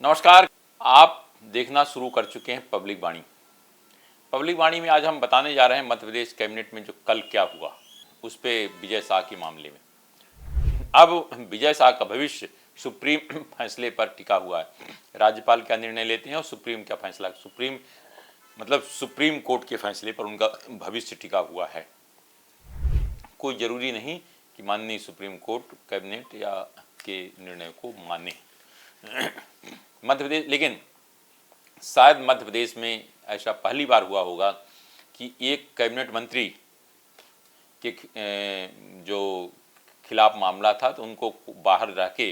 नमस्कार। आप देखना शुरू कर चुके हैं पब्लिक वाणी। पब्लिक वाणी में आज हम बताने जा रहे हैं मध्य प्रदेश कैबिनेट में जो कल क्या हुआ उस पे विजय शाह के मामले में। अब विजय शाह का भविष्य सुप्रीम फैसले पर टिका हुआ है। राज्यपाल क्या निर्णय लेते हैं और सुप्रीम क्या फैसला, सुप्रीम कोर्ट के फैसले पर उनका भविष्य टिका हुआ है। कोई जरूरी नहीं कि माननीय सुप्रीम कोर्ट कैबिनेट या के निर्णय को माने मध्य प्रदेश, लेकिन शायद मध्य प्रदेश में ऐसा पहली बार हुआ होगा कि एक कैबिनेट मंत्री के जो खिलाफ मामला था तो उनको बाहर रह के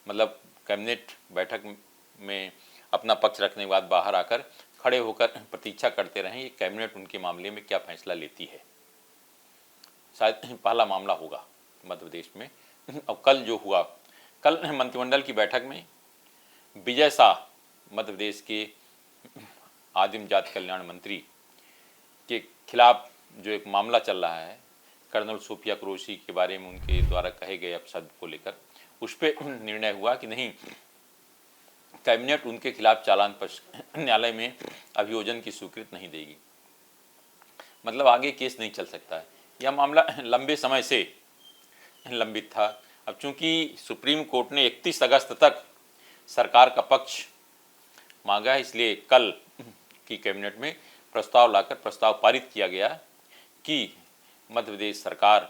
कैबिनेट बैठक में अपना पक्ष रखने के बाद बाहर आकर खड़े होकर प्रतीक्षा करते रहे ये कैबिनेट उनके मामले में क्या फैसला लेती है। शायद पहला मामला होगा मध्य प्रदेश में। अब कल जो हुआ, कल मंत्रिमंडल की बैठक में विजय शाह मध्य प्रदेश के आदिम जाति कल्याण मंत्री के खिलाफ जो एक मामला चल रहा है कर्नल सोफिया कुरैशी के बारे में उनके द्वारा कहे गए अपशब्द को लेकर, उस पर निर्णय हुआ कि नहीं, कैबिनेट उनके खिलाफ चालान पर न्यायालय में अभियोजन की स्वीकृति नहीं देगी। आगे केस नहीं चल सकता है। यह मामला लंबे समय से लंबित था। अब चूंकि सुप्रीम कोर्ट ने 31 अगस्त तक सरकार का पक्ष मांगा है, इसलिए कल की कैबिनेट में प्रस्ताव लाकर प्रस्ताव पारित किया गया कि मध्य प्रदेश सरकार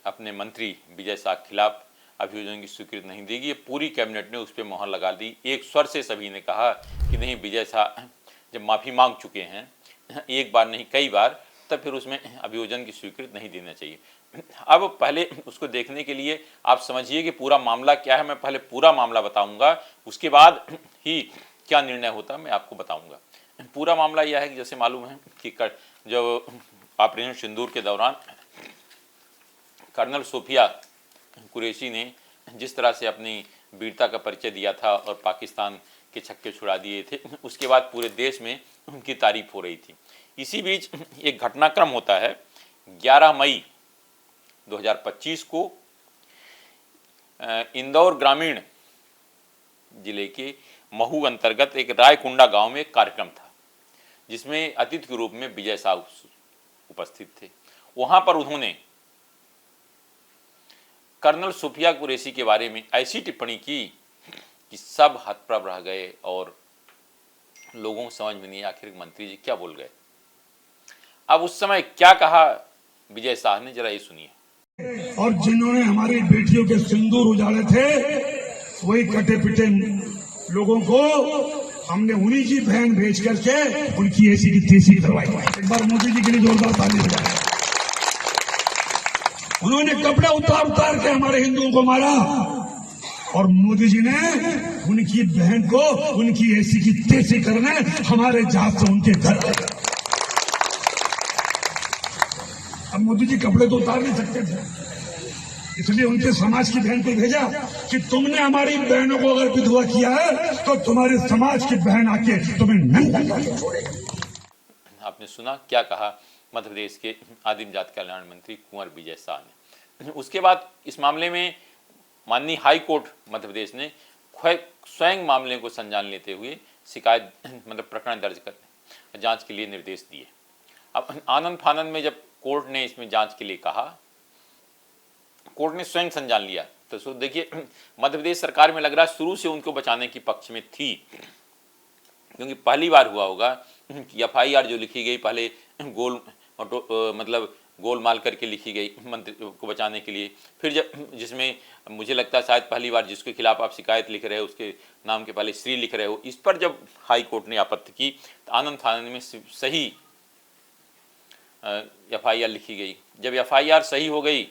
अपने मंत्री विजय शाह के खिलाफ अभियोजन की स्वीकृति नहीं देगी। ये पूरी कैबिनेट ने उस पर मोहर लगा दी। एक स्वर से सभी ने कहा कि नहीं, विजय शाह जब माफ़ी मांग चुके हैं एक बार नहीं कई बार, तब फिर उसमें अभियोजन की स्वीकृति नहीं देना चाहिए। अब पहले उसको देखने के लिए आप समझिए कि पूरा मामला क्या है। मैं पहले पूरा मामला बताऊंगा, उसके बाद ही क्या निर्णय होता मैं आपको बताऊंगा। पूरा मामला यह है कि जैसे मालूम है कि जब ऑपरेशन सिंदूर के दौरान कर्नल सोफिया कुरैशी ने जिस तरह से अपनी वीरता का परिचय दिया था और पाकिस्तान के छक्के छुड़ा दिए थे, उसके बाद पूरे देश में उनकी तारीफ हो रही थी। इसी बीच एक घटनाक्रम होता है। 11 मई 2025 को इंदौर ग्रामीण जिले के महू अंतर्गत एक रायकुंडा गांव में एक कार्यक्रम था जिसमें अतिथि के रूप में विजय शाह उपस्थित थे। वहां पर उन्होंने कर्नल सोफिया कुरैशी के बारे में ऐसी टिप्पणी की कि सब हतप्रभ रह गए और लोगों को समझ में नहीं आखिर मंत्री जी क्या बोल गए। अब उस समय क्या कहा विजय शाह ने, जरा ये सुनिए। और जिन्होंने हमारी बेटियों के सिंदूर उजाड़े थे वही कटे पिटे लोगों को हमने उन्हीं की बहन भेज करके उनकी ऐसी की तेजी करवाई। एक बार मोदी जी के लिए जोरदार ताली बजाएं। उन्होंने कपड़े उतार उतार के हमारे हिंदुओं को मारा और मोदी जी ने उनकी बहन को उनकी ऐसी की तेजी करने हमारे जहाज से उनके घर आए। अब मोदी जी कपड़े तो उतार नहीं सकते थे, इसलिए उनके समाज की बहन को भेजा कि तुमने हमारी बहनों को अगर विधवा किया है तो तुम्हारे समाज की बहन आके तुम्हें नंगा करके छोड़ेगी। आपने सुना क्या कहा मध्य प्रदेश के आदिम जाति कल्याण मंत्री कुंवर विजय शाह ने। उसके बाद इस मामले में माननीय हाई कोर्ट मध्य प्रदेश ने स्वयं मामले को संज्ञान लेते हुए शिकायत प्रकरण दर्ज करने जांच के लिए निर्देश दिए। अब आनंद फानंद में जब कोर्ट ने इसमें जांच के लिए कहा, कोर्ट ने स्वयं संज्ञान लिया तो देखिए मध्य प्रदेश सरकार में लग रहा है शुरू से उनको बचाने की पक्ष में थी, क्योंकि पहली बार हुआ होगा कि FIR जो लिखी गई पहले गोलमाल करके लिखी गई मंत्री को बचाने के लिए, फिर जब जिसमें मुझे लगता है शायद पहली बार जिसके खिलाफ आप शिकायत लिख रहे हो उसके नाम के पहले श्री लिख रहे हो, इस पर जब हाई कोर्ट ने आपत्ति की तो आनंद फानंद में सही FIR लिखी गई। जब FIR सही हो गई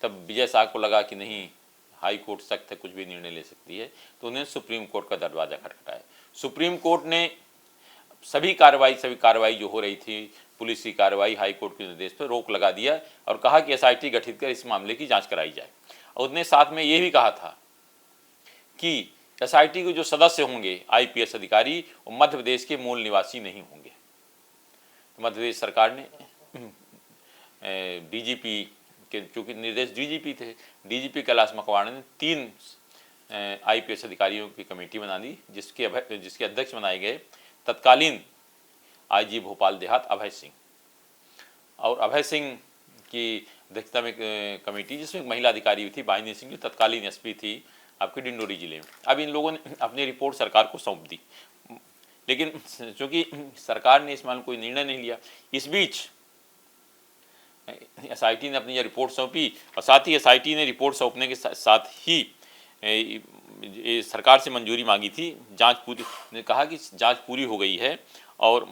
तब विजय शाह को लगा कि नहीं, हाई कोर्ट सख्त है, कुछ भी निर्णय ले सकती है, तो उन्होंने सुप्रीम कोर्ट का दरवाजा खटखटाया। सुप्रीम कोर्ट ने सभी कार्रवाई जो हो रही थी, पुलिस की कार्रवाई हाई कोर्ट के निर्देश पर रोक लगा दिया और कहा कि SIT गठित कर इस मामले की जांच कराई जाए। और उसने साथ में ये भी कहा था कि SIT के जो सदस्य होंगे IPS अधिकारी वो मध्य प्रदेश के मूल निवासी नहीं होंगे। तो मध्य प्रदेश सरकार ने DGP के, चूँकि निर्देश DGP थे, DGP कैलाश मकवाना ने 3 आईपीएस अधिकारियों की कमेटी बना दी, जिसके अध्यक्ष बनाए गए तत्कालीन आईजी भोपाल देहात अभय सिंह। और अभय सिंह की अध्यक्षता में कमेटी, जिसमें महिला अधिकारी थी वाहिनी सिंह, जो तत्कालीन एसपी थी आपके डिंडोरी जिले में। अब इन लोगों ने अपनी रिपोर्ट सरकार को सौंप दी, लेकिन चूंकि सरकार ने इस मामले में कोई निर्णय नहीं लिया, इस बीच एसआईटी ने अपनी यह रिपोर्ट सौंपी और साथ ही एसआईटी ने रिपोर्ट सौंपने के साथ ही सरकार से मंजूरी मांगी थी। जांच पूरी ने कहा कि जांच पूरी हो गई है और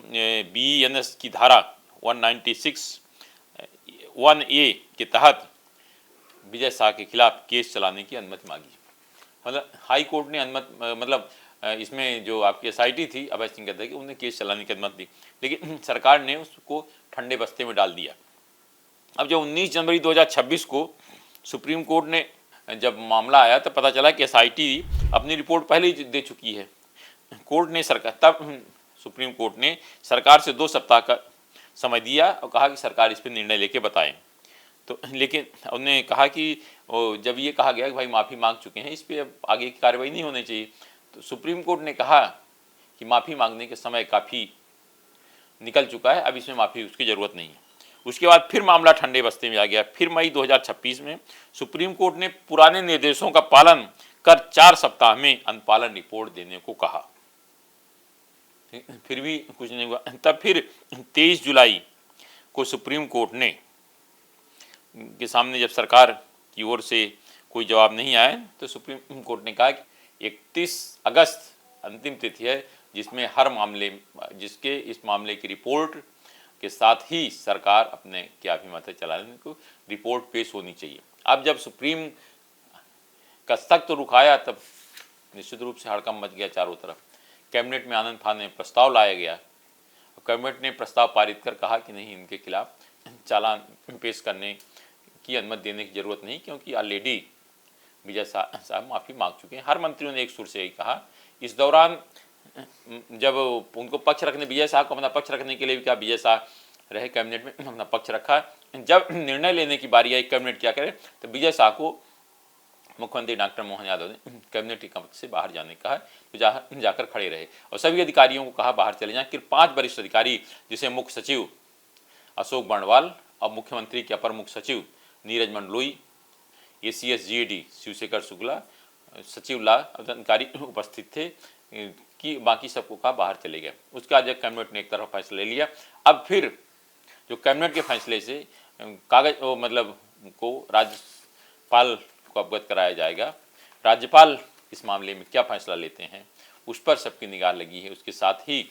बीएनएस की धारा 196(1)(a) के तहत विजय शाह के खिलाफ केस चलाने की अनुमति मांगी। मतलब हाई कोर्ट ने अनुमति, इसमें जो आपकी एसआईटी थी अभय सिंह कहते हैं कि उन्हें केस चलाने की अनुमति दी, लेकिन सरकार ने उसको ठंडे बस्ते में डाल दिया। अब जब 19 जनवरी 2026 को सुप्रीम कोर्ट ने जब मामला आया तो पता चला कि एसआईटी अपनी रिपोर्ट पहले ही दे चुकी है। सुप्रीम कोर्ट ने सरकार से 2 सप्ताह का समय दिया और कहा कि सरकार इस पर निर्णय लेके बताएं। तो लेकिन उन्होंने कहा कि जब ये कहा गया कि भाई माफ़ी मांग चुके हैं, इस पर अब आगे की कार्रवाई नहीं होनी चाहिए, तो सुप्रीम कोर्ट ने कहा कि माफ़ी मांगने के समय काफ़ी निकल चुका है, अब इसमें माफ़ी उसकी ज़रूरत नहीं है। उसके बाद फिर मामला ठंडे बस्ते में आ गया। फिर मई 2026 में सुप्रीम कोर्ट ने पुराने निर्देशों का पालन कर 4 सप्ताह में अनुपालन रिपोर्ट देने को कहा, फिर भी कुछ नहीं हुआ। तब फिर 23 जुलाई को सुप्रीम कोर्ट ने के सामने जब सरकार की ओर से कोई जवाब नहीं आया तो सुप्रीम कोर्ट ने कहा कि 31 अगस्त अंतिम तिथि है, जिसके इस मामले की रिपोर्ट के साथ ही सरकार अपने क्या भी मत चलाने को रिपोर्ट पेश होनी चाहिए। अब जब सुप्रीम का सख्त रुख आया तब निश्चित रूप से हड़कंप मच गया चारों तरफ। कैबिनेट में आनंद फानन प्रस्ताव लाया गया, कैबिनेट ने प्रस्ताव पारित कर कहा कि नहीं, इनके खिलाफ चालान पेश करने की अनुमति देने की जरूरत नहीं, क्योंकि ऑलरेडी विजय साहब माफ़ी मांग चुके हैं। हर मंत्रियों ने एक सुर से यही कहा। इस दौरान जब उनको पक्ष रखने, विजय शाह को अपना पक्ष रखने के लिए भी कहा, विजय शाह रहे कैबिनेट में, अपना पक्ष रखा। जब निर्णय लेने की बारी आई कैबिनेट क्या करे, तो विजय शाह को मुख्यमंत्री डॉक्टर मोहन यादव ने कैबिनेट के कक्ष से बाहर जाने कहा, तो जाकर खड़े रहे और सभी अधिकारियों को कहा बाहर चले जाएं। कि 5 वरिष्ठ अधिकारी, जिसे मुख्य सचिव अशोक बर्णवाल और मुख्यमंत्री के अपर मुख्य सचिव नीरज मंडलोई, ACS GAD शिवशेखर शुक्ला, सचिव ला अधिकारी उपस्थित थे, कि बाकी सबको कहा बाहर चले गए। उसके बाद जब कैबिनेट ने एक तरफ फैसला ले लिया, अब फिर जो कैबिनेट के फैसले से कागज को राज्यपाल को अवगत कराया जाएगा। राज्यपाल इस मामले में क्या फैसला लेते हैं उस पर सबकी निगाह लगी है। उसके साथ ही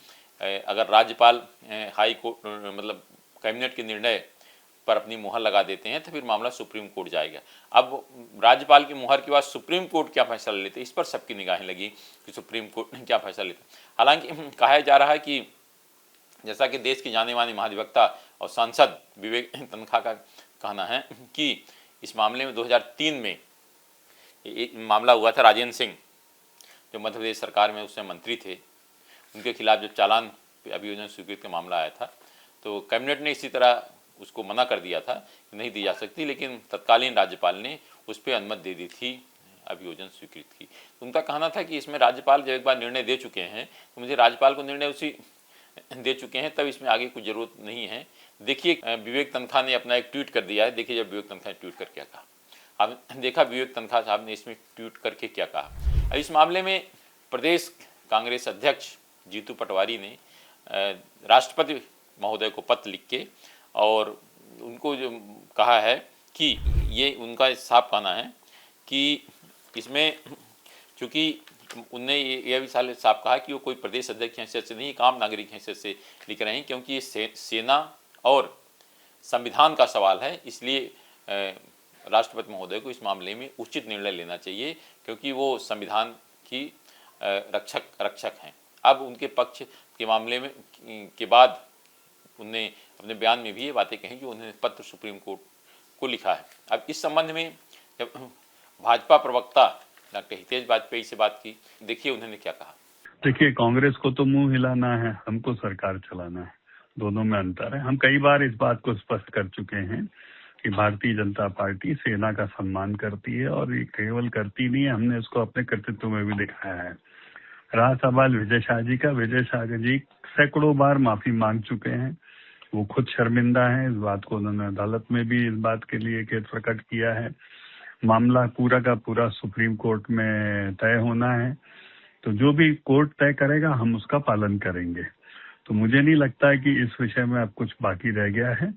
अगर राज्यपाल हाई कोर्ट कैबिनेट के निर्णय पर अपनी मुहर लगा देते हैं तो फिर मामला सुप्रीम कोर्ट जाएगा। अब राज्यपाल की मुहर के बाद सुप्रीम कोर्ट क्या फैसला लेते हैं, इस पर सबकी निगाहें लगी कि सुप्रीम कोर्ट क्या फैसला लेते हैं। हालांकि कहा जा रहा है कि जैसा कि देश के जाने माने महाधिवक्ता और सांसद विवेक तनखा का कहना है कि इस मामले में 2003 में एक मामला हुआ था। राजेंद्र सिंह जो मध्य प्रदेश सरकार में उससे मंत्री थे, उनके खिलाफ जब चालान अभियोजन स्वीकृत का मामला आया था तो कैबिनेट ने इसी तरह उसको मना कर दिया था कि नहीं दी जा सकती, लेकिन तत्कालीन राज्यपाल ने उस पर अनुमति दे दी थी अभियोजन स्वीकृत की। तो उनका कहना था कि इसमें राज्यपाल जब एक बार निर्णय दे चुके हैं तो मुझे राज्यपाल को निर्णय उसी दे चुके हैं, तब इसमें आगे कुछ जरूरत नहीं है। देखिए विवेक तनखा ने अपना एक ट्वीट कर दिया है। देखिए जब विवेक तनखा ने ट्वीट कर क्या कहा, आपने देखा विवेक तनखा साहब ने इसमें ट्वीट करके क्या कहा। इस मामले में प्रदेश कांग्रेस अध्यक्ष जीतू पटवारी ने राष्ट्रपति महोदय को पत्र लिख के और उनको जो कहा है कि ये उनका साफ कहना है कि इसमें चूँकि उनने यह भी साफ कहा कि वो कोई प्रदेश अध्यक्ष हैसियत से नहीं, आम नागरिक हैसियत से लिख रहे हैं, क्योंकि ये सेना और संविधान का सवाल है। इसलिए राष्ट्रपति महोदय को इस मामले में उचित निर्णय लेना चाहिए, क्योंकि वो संविधान की रक्षक हैं। अब उनके पक्ष के मामले में के बाद उनने अपने बयान में भी ये बातें कही जो उन्होंने पत्र सुप्रीम कोर्ट को लिखा है। अब इस संबंध में जब भाजपा प्रवक्ता डॉक्टर हितेश वाजपेयी से बात की, देखिए उन्होंने क्या कहा। देखिए कांग्रेस को तो मुंह हिलाना है, हमको सरकार चलाना है, दोनों में अंतर है। हम कई बार इस बात को स्पष्ट कर चुके हैं कि भारतीय जनता पार्टी सेना का सम्मान करती है, और ये केवल करती नहीं है, हमने इसको अपने कर्तृत्व में भी दिखाया है। रहा सवाल विजय शाह जी का, विजय शाह जी सैकड़ों बार माफी मांग चुके हैं। वो खुद शर्मिंदा हैं, इस बात को उन्होंने अदालत में भी इस बात के लिए खेद प्रकट किया है। मामला पूरा का पूरा सुप्रीम कोर्ट में तय होना है, तो जो भी कोर्ट तय करेगा हम उसका पालन करेंगे। तो मुझे नहीं लगता है कि इस विषय में अब कुछ बाकी रह गया है।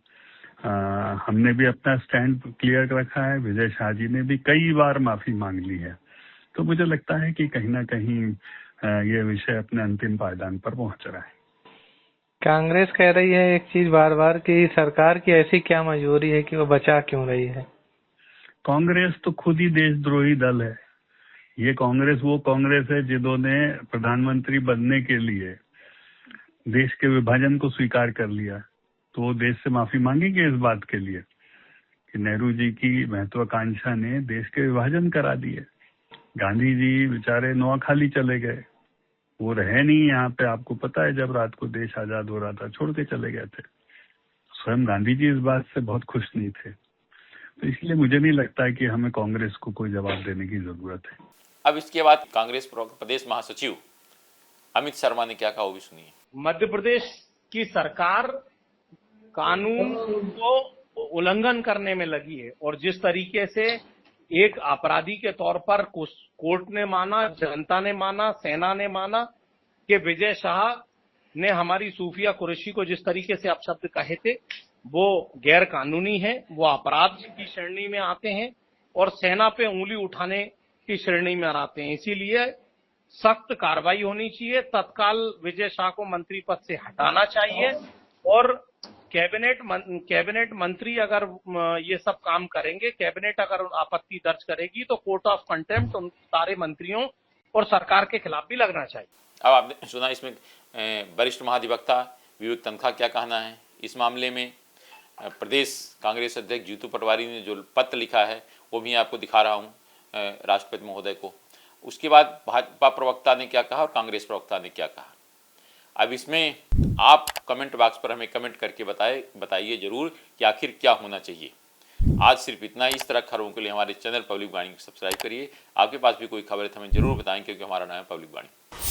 हमने भी अपना स्टैंड क्लियर रखा है, विजय शाह जी ने भी कई बार माफी मांग ली है। तो मुझे लगता है कि कहीं ना कहीं ये विषय अपने अंतिम पायदान पर पहुंच रहा है। कांग्रेस कह रही है एक चीज बार बार कि सरकार की ऐसी क्या मजबूरी है कि वो बचा क्यों रही है। कांग्रेस तो खुद ही देशद्रोही दल है। ये कांग्रेस वो कांग्रेस है जिन्होंने प्रधानमंत्री बनने के लिए देश के विभाजन को स्वीकार कर लिया। तो वो देश से माफी मांगेंगे इस बात के लिए कि नेहरू जी की महत्वाकांक्षा ने देश के विभाजन करा दिए। गांधी जी बेचारे नोआखाली चले गए, वो रहे नहीं यहाँ पे। आपको पता है जब रात को देश आजाद हो रहा था छोड़ के चले गए थे। स्वयं गांधी जी इस बात से बहुत खुश नहीं थे। तो इसलिए मुझे नहीं लगता है कि हमें कांग्रेस को कोई जवाब देने की जरूरत है। अब इसके बाद कांग्रेस प्रदेश महासचिव अमित शर्मा ने क्या कहा वो भी सुनिए। मध्य प्रदेश की सरकार कानून को उल्लंघन करने में लगी है, और जिस तरीके से एक अपराधी के तौर पर कोर्ट ने माना, जनता ने माना, सेना ने माना कि विजय शाह ने हमारी सूफिया कुरैशी को जिस तरीके से अपशब्द कहे थे वो गैर कानूनी है, वो अपराध की श्रेणी में आते हैं और सेना पे उंगली उठाने की श्रेणी में आते हैं। इसीलिए सख्त कार्रवाई होनी चाहिए, तत्काल विजय शाह को मंत्री पद से हटाना चाहिए, और कैबिनेट मंत्री अगर ये सब काम करेंगे, कैबिनेट अगर आपत्ति दर्ज करेगी तो कोर्ट ऑफ कंटेम्प्ट उन सारे मंत्रियों और सरकार के खिलाफ भी लगना चाहिए। अब आपने सुना इसमें वरिष्ठ महाधिवक्ता विवेक तनखा क्या कहना है इस मामले में। प्रदेश कांग्रेस अध्यक्ष जीतू पटवारी ने जो पत्र लिखा है वो भी आपको दिखा रहा हूँ राष्ट्रपति महोदय को। उसके बाद भाजपा प्रवक्ता ने क्या कहा और कांग्रेस प्रवक्ता ने क्या कहा। अब इसमें आप कमेंट बॉक्स पर हमें कमेंट करके बताइए जरूर कि आखिर क्या होना चाहिए। आज सिर्फ इतना ही। इस तरह खबरों के लिए हमारे चैनल पब्लिक वाणी को सब्सक्राइब करिए। आपके पास भी कोई खबर है तो हमें जरूर बताएं, क्योंकि हमारा नाम है पब्लिक वाणी।